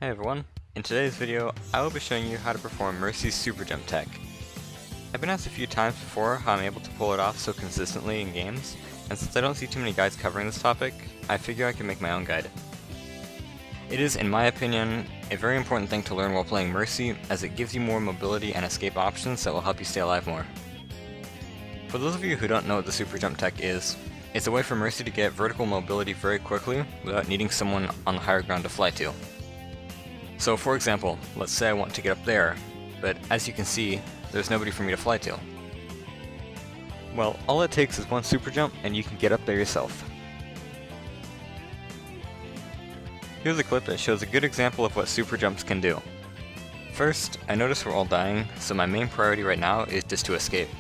Hey everyone, in today's video, I will be showing you how to perform Mercy's Superjump tech. I've been asked a few times before how I'm able to pull it off so consistently in games, and since I don't see too many guides covering this topic, I figure I can make my own guide. It is, in my opinion, a very important thing to learn while playing Mercy, as it gives you more mobility and escape options that will help you stay alive more. For those of you who don't know what the Superjump tech is, it's a way for Mercy to get vertical mobility very quickly without needing someone on the higher ground to fly to. So for example, let's say I want to get up there, but as you can see, there's nobody for me to fly to. Well, all it takes is one super jump and you can get up there yourself. Here's a clip that shows a good example of what super jumps can do. First, I notice we're all dying, so my main priority right now is just to escape.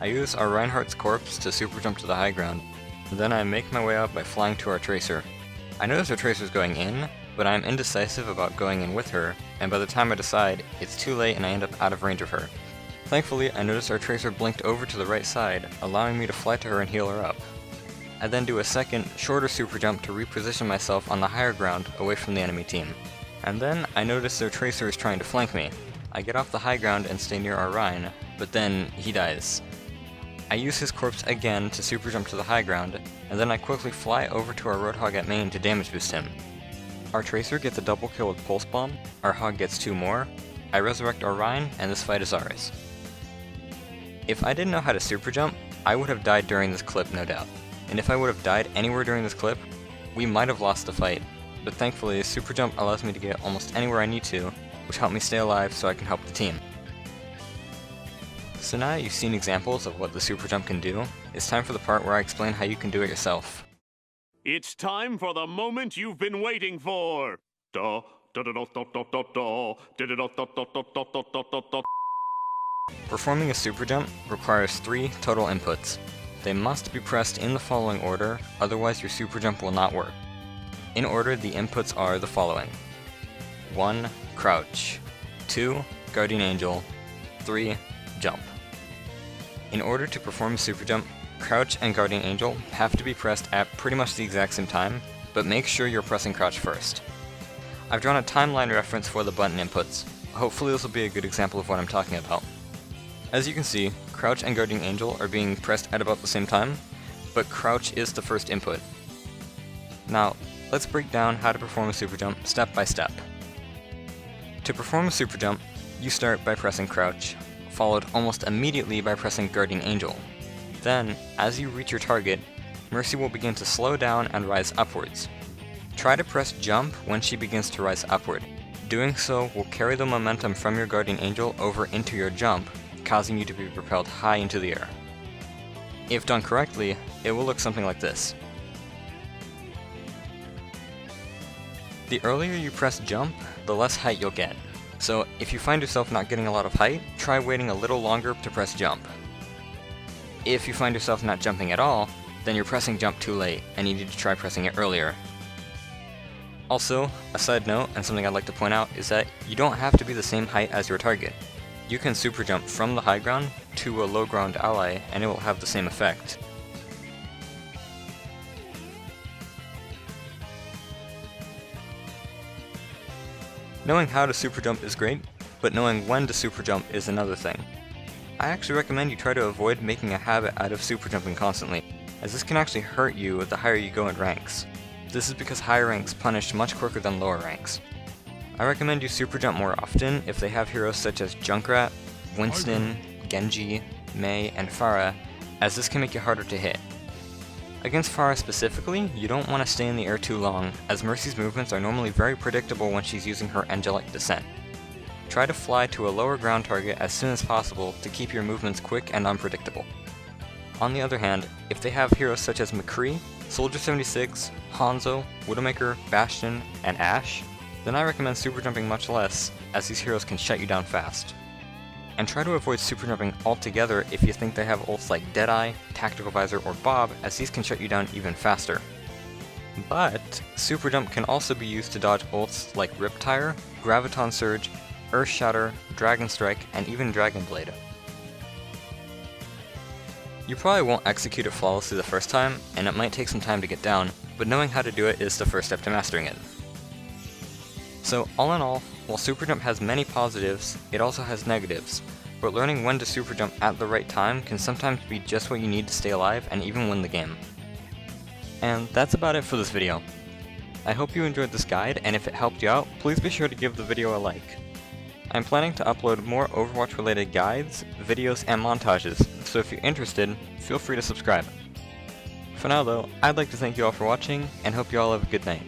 I use our Reinhardt's corpse to super jump to the high ground, and then I make my way up by flying to our tracer. I notice our tracer's going in, but I am indecisive about going in with her, and by the time I decide, it's too late and I end up out of range of her. Thankfully, I notice our tracer blinked over to the right side, allowing me to fly to her and heal her up. I then do a second, shorter super jump to reposition myself on the higher ground away from the enemy team. And then I notice their tracer is trying to flank me. I get off the high ground and stay near our Rhine, but then he dies. I use his corpse again to super jump to the high ground, and then I quickly fly over to our Roadhog at main to damage boost him. Our Tracer gets a double kill with Pulse Bomb, our Hog gets 2 more, I resurrect our Rhine, and this fight is ours. If I didn't know how to super jump, I would have died during this clip, no doubt. And if I would have died anywhere during this clip, we might have lost the fight. But thankfully, super jump allows me to get almost anywhere I need to, which helps me stay alive so I can help the team. So now you've seen examples of what the super jump can do, it's time for the part where I explain how you can do it yourself. It's time for the moment you've been waiting for. Performing a super jump requires 3 total inputs. They must be pressed in the following order, otherwise your super jump will not work. In order, the inputs are the following: 1. Crouch, 2. Guardian Angel, 3. Jump. In order to perform a super jump, Crouch and Guardian Angel have to be pressed at pretty much the exact same time, but make sure you're pressing Crouch first. I've drawn a timeline reference for the button inputs. Hopefully this will be a good example of what I'm talking about. As you can see, Crouch and Guardian Angel are being pressed at about the same time, but Crouch is the first input. Now, let's break down how to perform a super jump step by step. To perform a super jump, you start by pressing Crouch, followed almost immediately by pressing Guardian Angel. Then, as you reach your target, Mercy will begin to slow down and rise upwards. Try to press Jump when she begins to rise upward. Doing so will carry the momentum from your Guardian Angel over into your jump, causing you to be propelled high into the air. If done correctly, it will look something like this. The earlier you press Jump, the less height you'll get. So if you find yourself not getting a lot of height, try waiting a little longer to press Jump. If you find yourself not jumping at all, then you're pressing Jump too late, and you need to try pressing it earlier. Also, a side note, and something I'd like to point out, is that you don't have to be the same height as your target. You can super jump from the high ground to a low ground ally, and it will have the same effect. Knowing how to super jump is great, but knowing when to super jump is another thing. I actually recommend you try to avoid making a habit out of super jumping constantly, as this can actually hurt you the higher you go in ranks. This is because higher ranks punish much quicker than lower ranks. I recommend you super jump more often if they have heroes such as Junkrat, Winston, Genji, Mei, and Pharah, as this can make it harder to hit. Against Pharah specifically, you don't want to stay in the air too long, as Mercy's movements are normally very predictable when she's using her angelic descent. Try to fly to a lower ground target as soon as possible to keep your movements quick and unpredictable. On the other hand, if they have heroes such as McCree, Soldier 76, Hanzo, Widowmaker, Bastion, and Ashe, then I recommend super jumping much less, as these heroes can shut you down fast. And try to avoid super jumping altogether if you think they have ults like Deadeye, Tactical Visor, or Bob, as these can shut you down even faster. But super jump can also be used to dodge ults like Riptire, Graviton Surge, Earth Shatter, Dragon Strike, and even Dragon Blade. You probably won't execute it flawlessly the first time, and it might take some time to get down, but knowing how to do it is the first step to mastering it. So all in all, while Superjump has many positives, it also has negatives, but learning when to Superjump at the right time can sometimes be just what you need to stay alive and even win the game. And that's about it for this video. I hope you enjoyed this guide, and if it helped you out, please be sure to give the video a like. I'm planning to upload more Overwatch related guides, videos, and montages, so if you're interested, feel free to subscribe. For now though, I'd like to thank you all for watching, and hope you all have a good night.